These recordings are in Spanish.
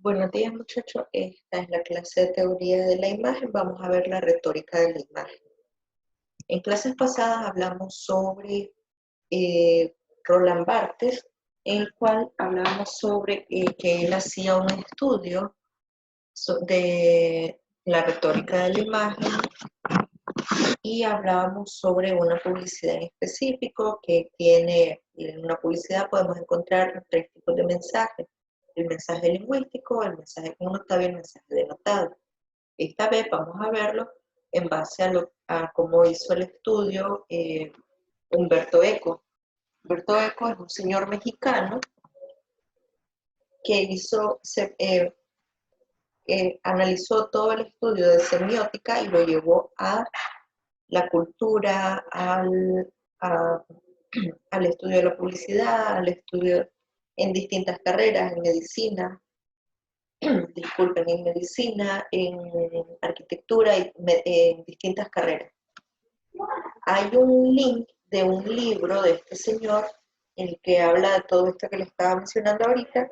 Buenos días, muchachos. Esta es la clase de teoría de la imagen. Vamos a ver la retórica de la imagen. En clases pasadas hablamos sobre Roland Barthes, en el cual hablábamos sobre que él hacía un estudio de la retórica de la imagen y hablábamos sobre una publicidad en específico que tiene, en una publicidad podemos encontrar tres tipos de mensajes: el mensaje lingüístico, el mensaje connotado y el mensaje denotado. Esta vez vamos a verlo en base a cómo hizo el estudio Humberto Eco. Humberto Eco es un señor mexicano que analizó todo el estudio de semiótica y lo llevó a la cultura, a- al estudio de la publicidad, al estudio en distintas carreras, en medicina, disculpen, en medicina, en arquitectura y en distintas carreras. Hay un link de un libro de este señor en el que habla de todo esto que le estaba mencionando ahorita.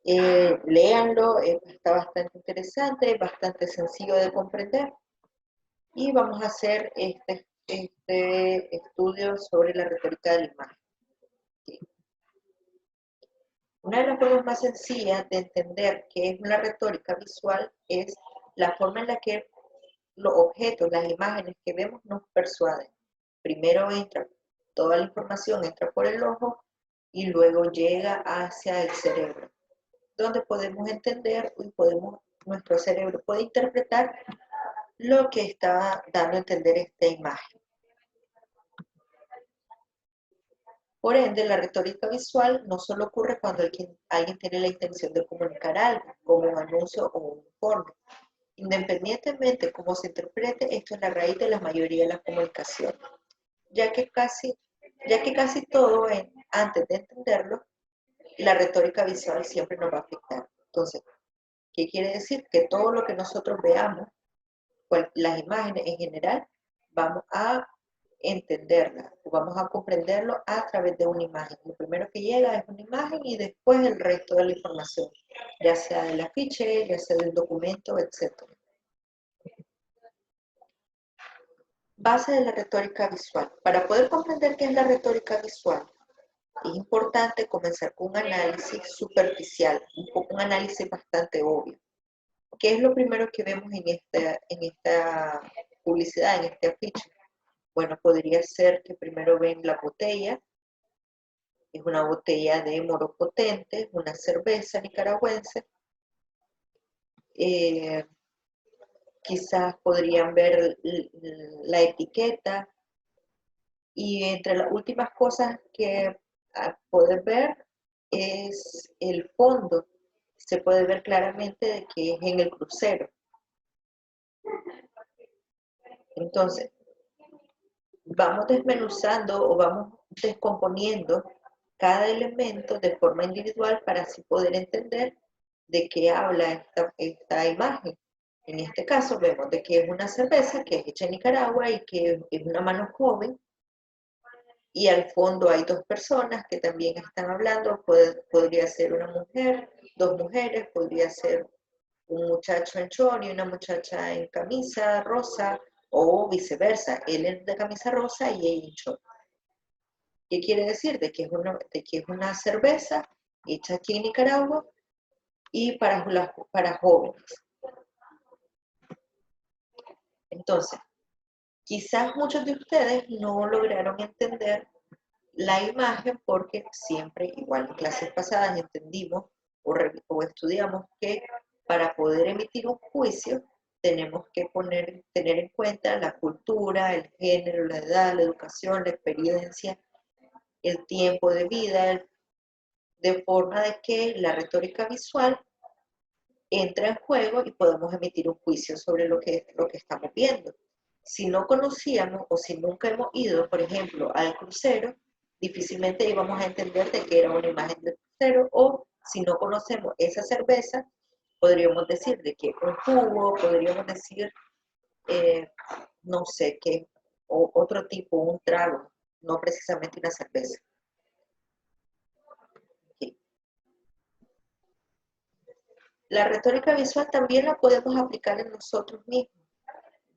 Léanlo, está bastante interesante, bastante sencillo de comprender. Y vamos a hacer este estudio sobre la retórica de la imagen. ¿Sí? Una de las formas más sencillas de entender qué es una retórica visual es la forma en la que los objetos, las imágenes que vemos nos persuaden. Primero entra, toda la información entra por el ojo y luego llega hacia el cerebro, donde podemos entender y nuestro cerebro puede interpretar lo que está dando a entender esta imagen. Por ende, la retórica visual no solo ocurre cuando alguien tiene la intención de comunicar algo, como un anuncio o un informe. Independientemente de cómo se interprete, esto es la raíz de la mayoría de las comunicaciones, ya que casi todo, antes de entenderlo, la retórica visual siempre nos va a afectar. Entonces, ¿qué quiere decir? Que todo lo que nosotros veamos, las imágenes en general, vamos a entenderla o vamos a comprenderlo a través de una imagen. Lo primero que llega es una imagen y después el resto de la información, ya sea del afiche, ya sea del documento, etc. Base de la retórica visual. Para poder comprender qué es la retórica visual, es importante comenzar con un análisis superficial, un análisis bastante obvio. ¿Qué es lo primero que vemos en esta publicidad, en este afiche? Bueno, podría ser que primero ven la botella, es una botella de Moro Potente, una cerveza nicaragüense. Eh, Quizás podrían ver la etiqueta y entre las últimas cosas que pueden ver es el fondo. Se puede ver claramente de que es en el crucero. Entonces, vamos desmenuzando o vamos descomponiendo cada elemento de forma individual para así poder entender de qué habla esta imagen. En este caso vemos de que es una cerveza que es hecha en Nicaragua y que es una mano joven, y al fondo hay dos personas que también están hablando. Podría ser una mujer, dos mujeres, podría ser un muchacho en short y una muchacha en camisa rosa, o viceversa, él es de camisa rosa y ella en short. ¿Qué quiere decir? De que es una cerveza hecha aquí en Nicaragua y para jóvenes. Entonces, quizás muchos de ustedes no lograron entender la imagen porque siempre, igual en clases pasadas, entendimos o estudiamos que para poder emitir un juicio tenemos que tener en cuenta la cultura, el género, la edad, la educación, la experiencia, el tiempo de vida, de forma de que la retórica visual entra en juego y podemos emitir un juicio sobre lo que estamos viendo. Si no conocíamos o si nunca hemos ido, por ejemplo, al crucero, difícilmente íbamos a entender de que era una imagen del crucero, o si no conocemos esa cerveza, podríamos decir de que un jugo, podríamos decir, eh, no sé, qué, o otro tipo, un trago, no precisamente una cerveza. Okay. La retórica visual también la podemos aplicar en nosotros mismos.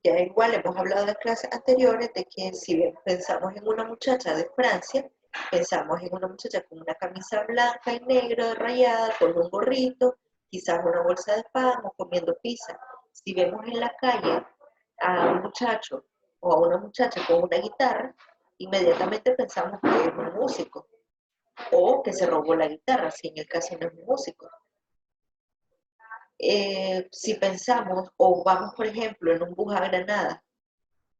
Ya igual hemos hablado de clases anteriores de que si pensamos en una muchacha de Francia, pensamos en una muchacha con una camisa blanca y negra rayada, con un gorrito, quizás una bolsa de pan o comiendo pizza. Si vemos en la calle a un muchacho o a una muchacha con una guitarra, inmediatamente pensamos que es un músico o que se robó la guitarra, si en el caso no es un músico. Si pensamos o vamos, por ejemplo, en un bus a Granada,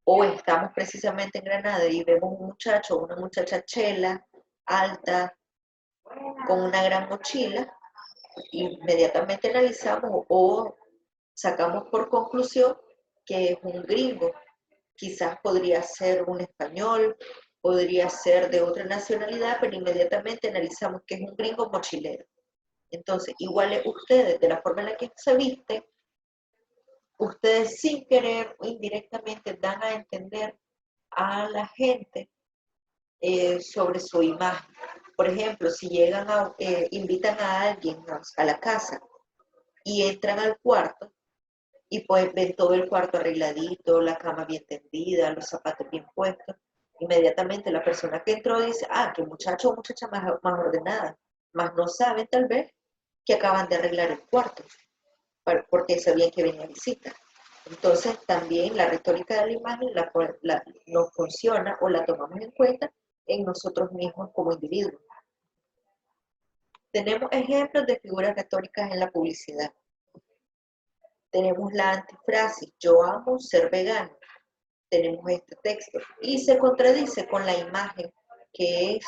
o estamos precisamente en Granada y vemos un muchacho o una muchacha chela, alta, con una gran mochila, inmediatamente analizamos o sacamos por conclusión que es un gringo. Quizás podría ser un español, podría ser de otra nacionalidad, pero inmediatamente analizamos que es un gringo mochilero. Entonces, igual ustedes, de la forma en la que se visten, ustedes sin querer o indirectamente dan a entender a la gente sobre su imagen. Por ejemplo, si llegan invitan a alguien a la casa y entran al cuarto y pues ven todo el cuarto arregladito, la cama bien tendida, los zapatos bien puestos, inmediatamente la persona que entró dice, ah, qué muchacho o muchacha más ordenada, más no saben tal vez que acaban de arreglar el cuarto, porque sabían que venía visita. Entonces también la retórica de la imagen nos funciona o la tomamos en cuenta en nosotros mismos como individuos. Tenemos ejemplos de figuras retóricas en la publicidad. Tenemos la antifrasis, yo amo ser vegano. Tenemos este texto y se contradice con la imagen que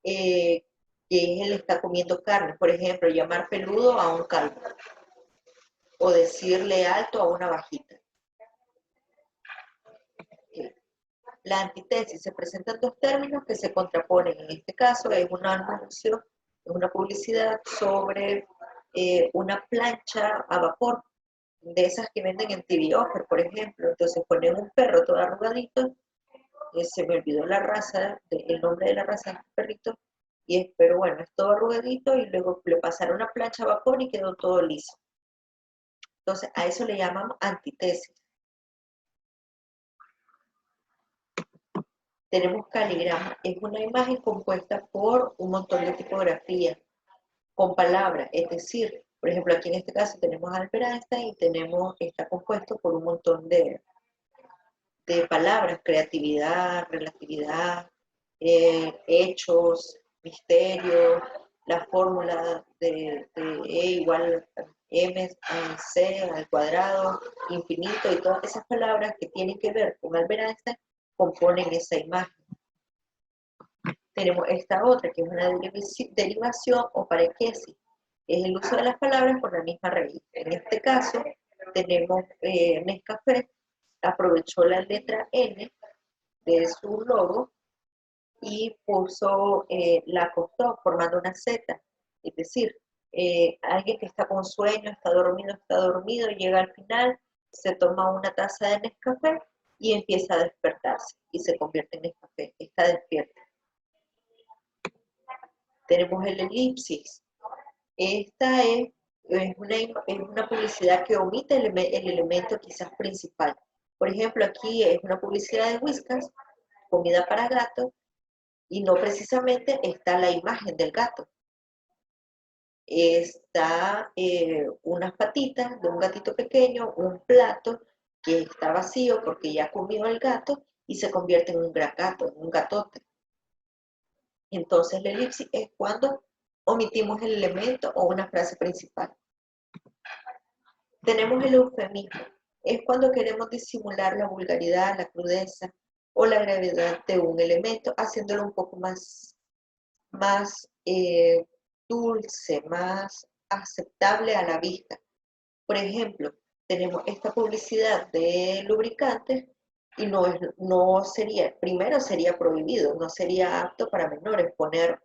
eh, que él está comiendo carne. Por ejemplo, llamar peludo a un calvo o decirle alto a una bajita. La antitesis, se presentan dos términos que se contraponen. En este caso es un anuncio, es una publicidad sobre una plancha a vapor, de esas que venden en TV Offer, por ejemplo. Entonces ponen un perro todo arrugadito, se me olvidó la raza, el nombre de la raza del perrito, pero bueno, es todo arrugadito y luego le pasaron una plancha a vapor y quedó todo liso. Entonces a eso le llamamos antitesis. Tenemos caligrama, es una imagen compuesta por un montón de tipografía, con palabras, es decir, por ejemplo, aquí en este caso tenemos a Albert Einstein y está compuesto por un montón de palabras, creatividad, relatividad, hechos, misterio, la fórmula de E igual MC al cuadrado, infinito, y todas esas palabras que tienen que ver con Albert Einstein componen esa imagen. Tenemos esta otra, que es una derivación o parequesis. Es el uso de las palabras por la misma raíz. En este caso, tenemos Nescafé, aprovechó la letra N de su logo y la acostó formando una Z. Es decir, alguien que está con sueño, está dormido, llega al final, se toma una taza de Nescafé y empieza a despertarse y se convierte en Nescafé, está despierto. Tenemos el elipsis. Esta es una publicidad que omite el elemento quizás principal. Por ejemplo, aquí es una publicidad de Whiskas, comida para gato, y no precisamente está la imagen del gato. Está unas patitas de un gatito pequeño, un plato que está vacío porque ya comió el gato y se convierte en un gran gato, en un gatote. Entonces la elipsis es cuando omitimos el elemento o una frase principal. Tenemos el eufemismo. Es cuando queremos disimular la vulgaridad, la crudeza o la gravedad de un elemento, haciéndolo un poco más dulce, más aceptable a la vista. Por ejemplo, tenemos esta publicidad de lubricantes y primero sería prohibido, no sería apto para menores poner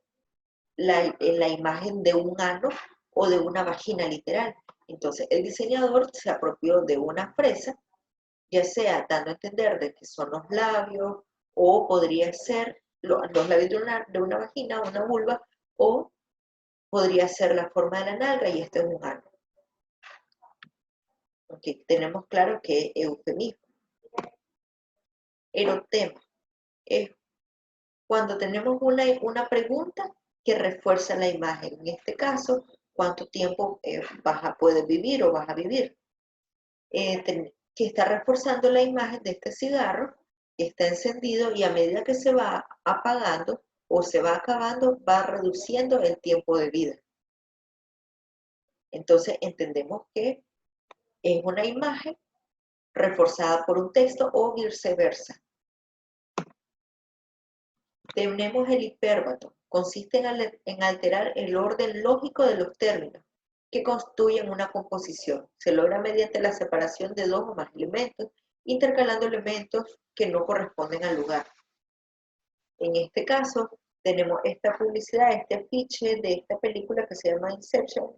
la imagen de un ano o de una vagina literal. Entonces el diseñador se apropió de una fresa, ya sea dando a entender de que son los labios, o podría ser los labios de una vagina, una vulva, o podría ser la forma de la nalga y este es un ano. Ok, tenemos claro que es eufemismo. Erotema es cuando tenemos una pregunta que refuerza la imagen. En este caso, ¿cuánto tiempo puedes vivir o vas a vivir? Que está reforzando la imagen de este cigarro que está encendido y a medida que se va apagando o se va acabando, va reduciendo el tiempo de vida. Entonces entendemos que es una imagen reforzada por un texto o viceversa. Tenemos el hipérbato. Consiste en alterar el orden lógico de los términos que constituyen una composición. Se logra mediante la separación de dos o más elementos, intercalando elementos que no corresponden al lugar. En este caso, tenemos esta publicidad, este afiche de esta película que se llama Inception,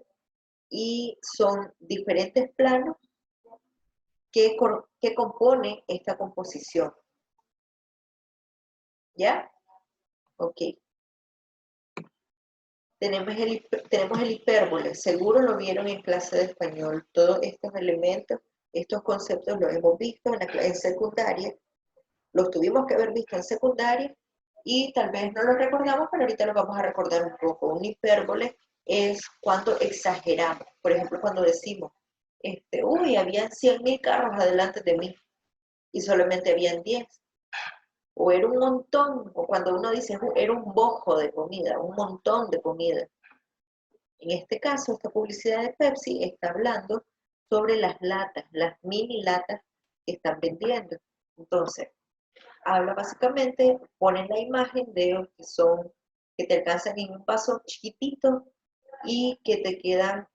y son diferentes planos que componen esta composición. ¿Ya? Ok. Tenemos el hipérbole, seguro lo vieron en clase de español. Todos estos elementos, estos conceptos los hemos visto en secundaria, los tuvimos que haber visto en secundaria y tal vez no los recordamos, pero ahorita los vamos a recordar un poco. Un hipérbole es cuando exageramos. Por ejemplo, cuando decimos, uy, habían 100.000 carros adelante de mí y solamente habían 10. O era un montón, o cuando uno dice, era un bojo de comida, un montón de comida. En este caso, esta publicidad de Pepsi está hablando sobre las latas, las mini latas que están vendiendo. Entonces, habla básicamente, ponen la imagen de que te alcanzan en un vaso chiquitito y que te quedan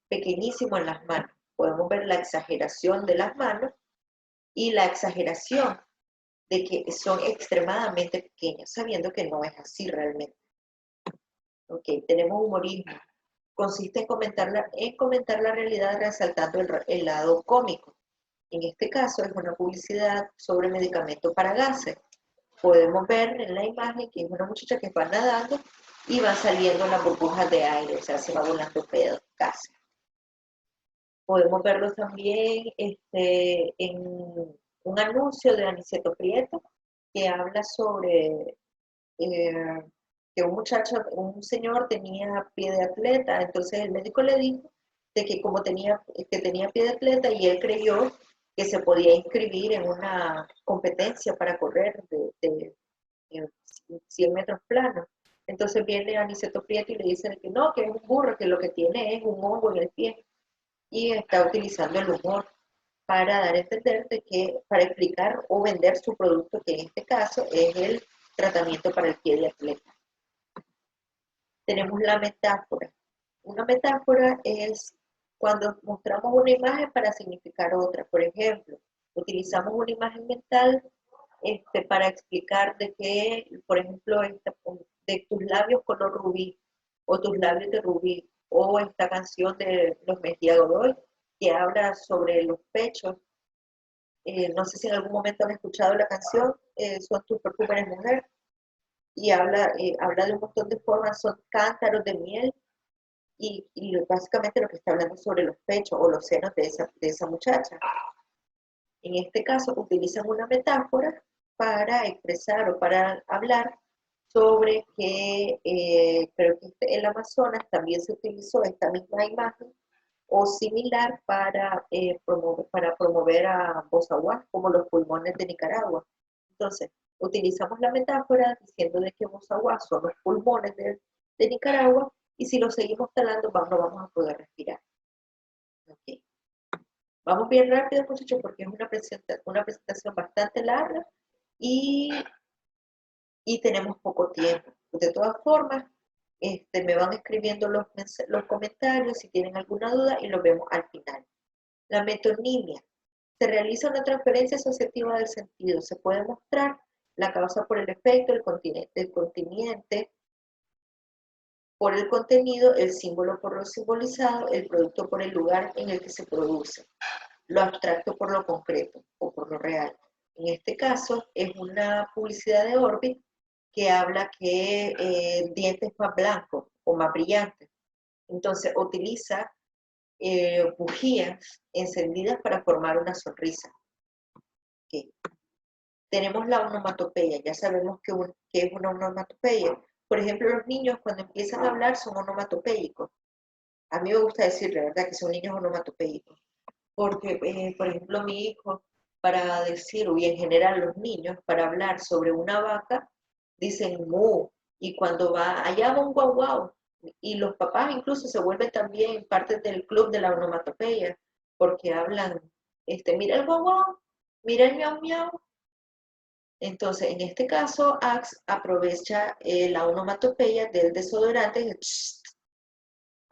pequeñísimos en las manos. Podemos ver la exageración de las manos y la exageración de que son extremadamente pequeños, sabiendo que no es así realmente. Ok, tenemos humorismo. Consiste en comentar la realidad resaltando el lado cómico. En este caso es una publicidad sobre medicamento para gases. Podemos ver en la imagen que es una muchacha que va nadando y van saliendo las burbujas de aire, o sea, se va volando pedos, gases. Podemos verlo también en un anuncio de Aniceto Prieto que habla sobre que un señor tenía pie de atleta, entonces el médico le dijo de que como que tenía pie de atleta y él creyó que se podía inscribir en una competencia para correr de 100 metros planos. Entonces viene Aniceto Prieto y le dice que no, que es un burro, que lo que tiene es un hongo en el pie. Y está utilizando el humor para dar a entender de que, para explicar o vender su producto, que en este caso es el tratamiento para el pie de atleta. Tenemos la metáfora. Una metáfora es cuando mostramos una imagen para significar otra. Por ejemplo, utilizamos una imagen mental para explicar de que, por ejemplo, de tus labios color rubí, o tus labios de rubí, o esta canción de Los Mejía Godoy, que habla sobre los pechos. No sé si en algún momento han escuchado la canción, Son tus perfumes mujer, y habla de un montón de formas, son cántaros de miel, y básicamente lo que está hablando sobre los pechos o los senos de esa muchacha. En este caso utilizan una metáfora para expresar o para hablar sobre que creo que el Amazonas también se utilizó esta misma imagen o similar para promover a Bozaguá como los pulmones de Nicaragua. Entonces, utilizamos la metáfora diciendo de que Bozaguá son los pulmones de Nicaragua y si los seguimos talando no vamos a poder respirar. Okay. Vamos bien rápido, muchachos, porque es una presentación bastante larga y, y tenemos poco tiempo. De todas formas, me van escribiendo los comentarios si tienen alguna duda y los vemos al final. La metonimia. Se realiza una transferencia asociativa del sentido. Se puede mostrar la causa por el efecto, el continente por el contenido, el símbolo por lo simbolizado, el producto por el lugar en el que se produce, lo abstracto por lo concreto o por lo real. En este caso es una publicidad de Orbit que habla que dientes más blancos o más brillantes. Entonces utiliza bujías encendidas para formar una sonrisa. ¿Okay? Tenemos la onomatopeya, ya sabemos que es una onomatopeya. Por ejemplo, los niños cuando empiezan a hablar son onomatopéicos. A mí me gusta decir, la verdad, que son niños onomatopéicos. Porque, por ejemplo, mi hijo, para decir, y en general los niños, para hablar sobre una vaca, dicen mu, y cuando va, allá va un guau guau, y los papás incluso se vuelven también parte del club de la onomatopeya, porque hablan, mira el guau guau, mira el miau miau. Entonces, en este caso, Axe aprovecha la onomatopeya del desodorante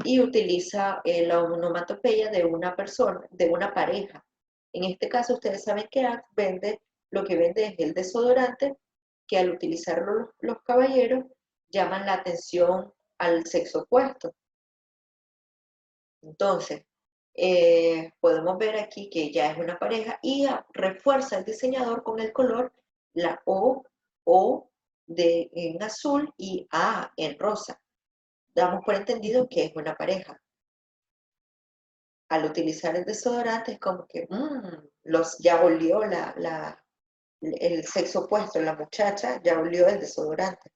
y utiliza la onomatopeya de una persona, de una pareja. En este caso, ustedes saben que Axe vende, lo que vende es el desodorante, que al utilizarlo los caballeros llaman la atención al sexo opuesto. Entonces, podemos ver aquí que ya es una pareja y refuerza el diseñador con el color la O en azul y A en rosa. Damos por entendido que es una pareja. Al utilizar el desodorante es como que ya olió el sexo opuesto, la muchacha ya olió el desodorante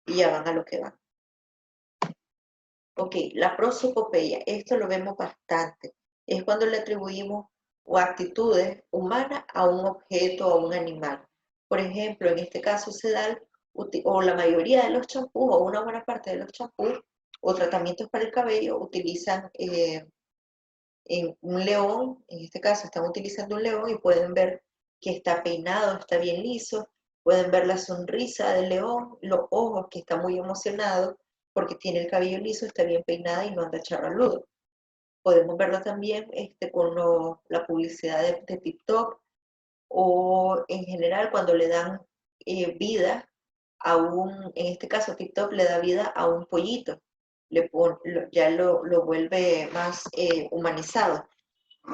y ya van a lo que van. Ok, la prosopopeya, esto lo vemos bastante. Es cuando le atribuimos actitudes humanas a un objeto o a un animal. Por ejemplo, en este caso se da, o la mayoría de los champús, o una buena parte de los champús, o tratamientos para el cabello, utilizan en un león, en este caso están utilizando un león y pueden ver que está peinado, está bien liso, pueden ver la sonrisa del león, los ojos que está muy emocionado porque tiene el cabello liso, está bien peinada y no anda charraludo. Podemos verlo también con la publicidad de TikTok o en general cuando le dan vida a en este caso TikTok le da vida a un pollito, ya lo vuelve más humanizado.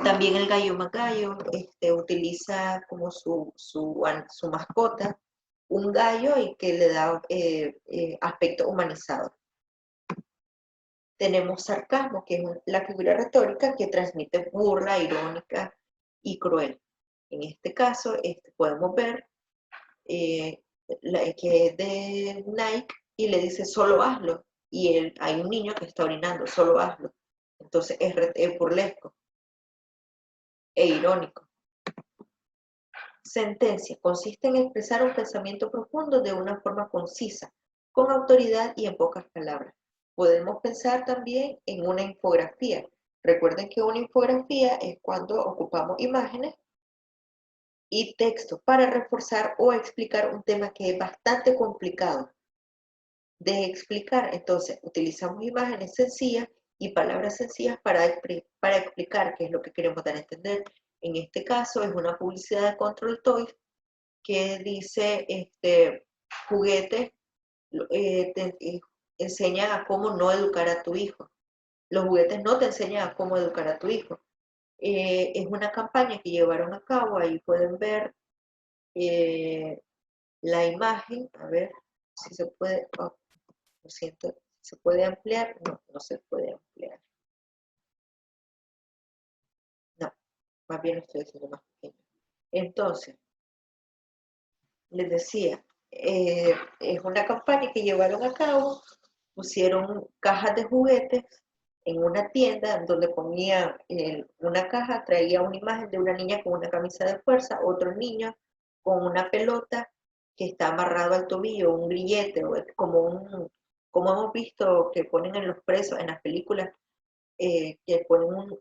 También el gallo macayo utiliza como su mascota un gallo y que le da aspecto humanizado. Tenemos sarcasmo, que es la figura retórica que transmite burla, irónica y cruel. En este caso podemos ver que es de Nike y le dice solo hazlo. Y hay un niño que está orinando, solo hazlo. Entonces es burlesco e irónico. Sentencia consiste en expresar un pensamiento profundo de una forma concisa, con autoridad y en pocas palabras. Podemos pensar también en una infografía. Recuerden que una infografía es cuando ocupamos imágenes y texto para reforzar o explicar un tema que es bastante complicado de explicar. Entonces, utilizamos imágenes sencillas y palabras sencillas para explicar qué es lo que queremos dar a entender. En este caso es una publicidad de Control Toys que dice juguetes te enseñan a cómo no educar a tu hijo. Los juguetes no te enseñan a cómo educar a tu hijo. Es una campaña que llevaron a cabo, ahí pueden ver la imagen, a ver si se puede, lo siento, ¿se puede ampliar? No, no se puede ampliar. No, más bien lo estoy haciendo más pequeño. Entonces, les decía, es una campaña que llevaron a cabo, pusieron cajas de juguetes en una tienda donde ponía una caja, traía una imagen de una niña con una camisa de fuerza, otro niño con una pelota que está amarrado al tobillo, un grillete, o como hemos visto que ponen en los presos, en las películas, que ponen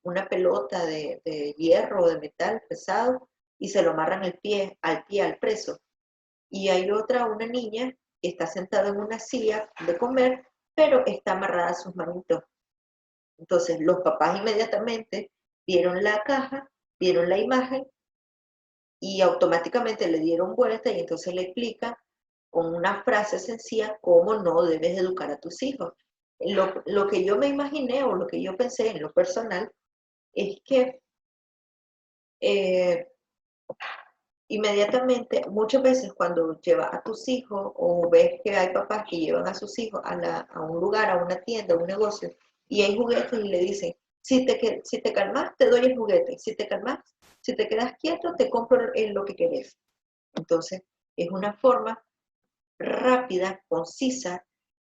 una pelota de hierro o de metal pesado y se lo amarran al pie al preso. Y hay una niña que está sentada en una silla de comer, pero está amarrada a sus manitos. Entonces los papás inmediatamente vieron la caja, vieron la imagen y automáticamente le dieron vuelta y entonces le explican con una frase sencilla cómo no debes educar a tus hijos. Lo que yo me imaginé o lo que yo pensé en lo personal es que inmediatamente, muchas veces cuando llevas a tus hijos o ves que hay papás que llevan a sus hijos a un lugar, a una tienda, a un negocio, y hay juguetes y le dicen, Si te calmas, te doy el juguete. Si te calmas, si te quedas quieto, te compro lo que querés. Entonces, es una forma rápida, concisa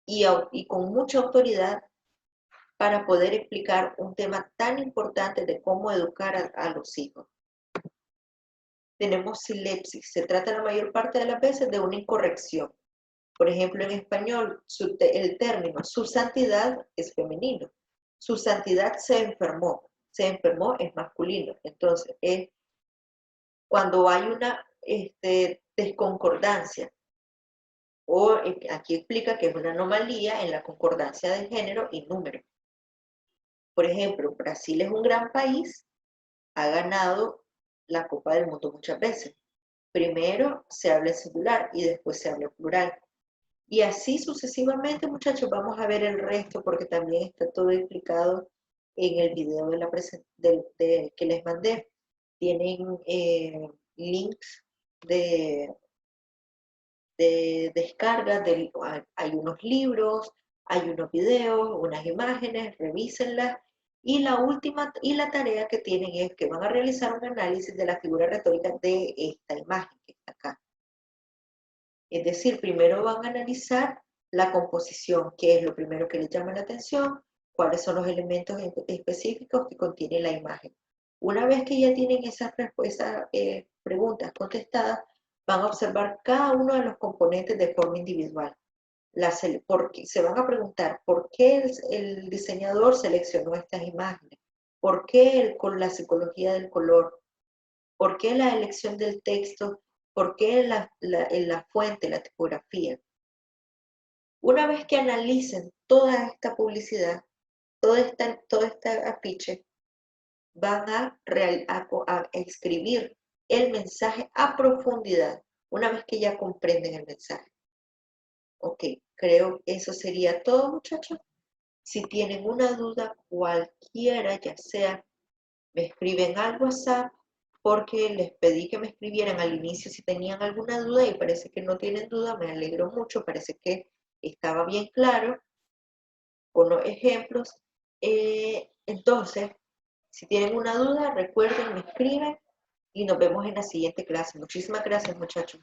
y con mucha autoridad para poder explicar un tema tan importante de cómo educar a los hijos. Tenemos silepsis. Se trata la mayor parte de las veces de una incorrección. Por ejemplo, en español, el término su santidad es femenino. Su santidad se enfermó. Se enfermó es masculino. Entonces, cuando hay una desconcordancia, o aquí explica que es una anomalía en la concordancia de género y número. Por ejemplo, Brasil es un gran país, ha ganado la Copa del Mundo muchas veces. Primero se habla en singular y después se habla en plural. Y así sucesivamente, muchachos, vamos a ver el resto porque también está todo explicado en el video que les mandé. Tienen links de descarga, hay unos libros, hay unos videos, unas imágenes, revísenlas. Y la tarea que tienen es que van a realizar un análisis de la figura retórica de esta imagen que está acá. Es decir, primero van a analizar la composición, que es lo primero que les llama la atención, cuáles son los elementos específicos que contiene la imagen. Una vez que ya tienen esas preguntas contestadas, van a observar cada uno de los componentes de forma individual. Porque se van a preguntar por qué el diseñador seleccionó estas imágenes, por qué con la psicología del color, por qué la elección del texto, por qué la fuente, la tipografía. Una vez que analicen toda esta publicidad, todo este afiche, van a escribir el mensaje a profundidad, una vez que ya comprenden el mensaje. Ok, creo que eso sería todo, muchachos. Si tienen una duda cualquiera, ya sea, me escriben al WhatsApp, porque les pedí que me escribieran al inicio si tenían alguna duda y parece que no tienen duda, me alegro mucho, parece que estaba bien claro con los ejemplos. Entonces, si tienen una duda, recuerden, me escriben y nos vemos en la siguiente clase. Muchísimas gracias, muchachos.